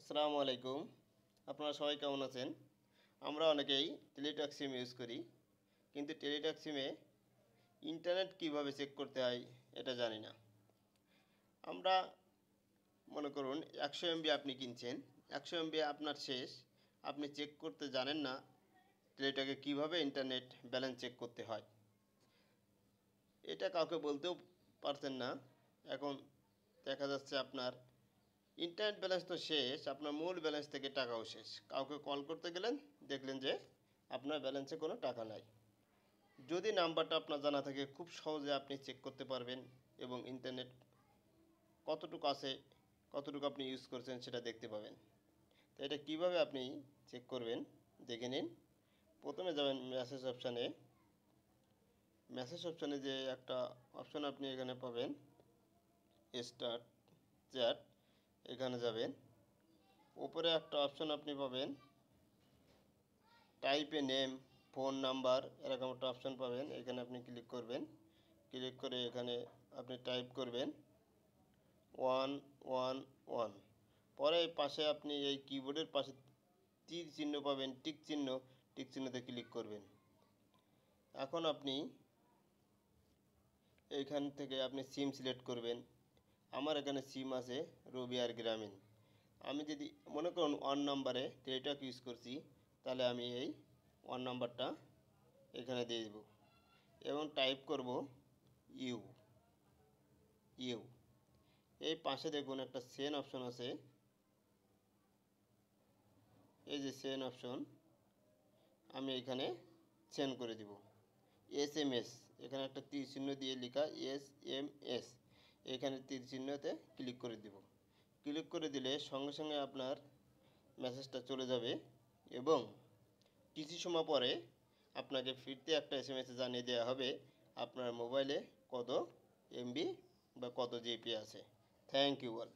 আসসালামু আলাইকুম। আপনারা সবাই কেমন আছেন? আমরা অনেকেই টেলিটক সিম ইউজ করি। কিন্তু টেলিটক সিমে ইন্টারনেট কিভাবে চেক করতে হয় এটা জানি না। আমরা মনে করুন 100 এমবি আপনি কিনছেন। 100 এমবি আপনার শেষ। আপনি চেক করতে জানেন না টেলিটকে কিভাবে ইন্টারনেট ব্যালেন্স চেক করতে হয়। এটা কাউকে বলতেও পারছেন না। এখন দেখা যাচ্ছে আপনার ইন্টারনেট ব্যালেন্স তো শেষ, আপনার মূল ব্যালেন্স থেকে টাকাও শেষ। কাউকে কল করতে গেলেন, দেখলেন যে আপনার ব্যালেন্সে কোনো টাকা নাই। যদি নাম্বারটা আপনার জানা থাকে, খুব সহজে আপনি চেক করতে পারবেন এবং ইন্টারনেট কতটুকু আছে, কতটুকু আপনি ইউজ করছেন সেটা দেখতে পাবেন। তো এটা কীভাবে আপনি চেক করবেন দেখে নিন। প্রথমে যাবেন মেসেজ অপশানে যে একটা অপশান আপনি এখানে পাবেন, স্টার্ট চ্যাট, এখানে যাবেন। উপরে একটা অপশন আপনি পাবেন type a name, phone number, এরকম একটা অপশন পাবেন। এখানে আপনি ক্লিক করবেন। ক্লিক করে এখানে আপনি টাইপ করবেন 111। পরে পাশে আপনি এই কিবোর্ডের পাশে তীর চিহ্ন পাবেন, টিক চিহ্নতে ক্লিক করবেন। এখন আপনি এইখান থেকে আপনি সিম সিলেক্ট করবেন। আমার এখানে সিম আছে রবিআর গ্রামীণ। আমি যদি মনে করুন 1 নম্বরে টেলিটক ইউজ করছি, তাহলে আমি এই 1 নাম্বারটা এখানে দিয়ে দেব এবং টাইপ করব ইউ ইউ। এই পাশে দেখুন একটা সেন্ড অপশন আছে, এই যে সেন্ড অপশন, আমি এখানে সেন্ড করে দিব। SMS, এখানে একটা তীর চিহ্ন দিয়ে লেখা SMS, এখানে তীর চিহ্নতে ক্লিক করে দিব। ক্লিক করে দিলে সঙ্গে সঙ্গে আপনার মেসেজটা চলে যাবে এবং কিছু সময় পরে আপনাকে ফিরতে একটা SMS জানিয়ে দেওয়া হবে আপনার মোবাইলে কত এমবি বা কত জিবি আছে। Thank you all.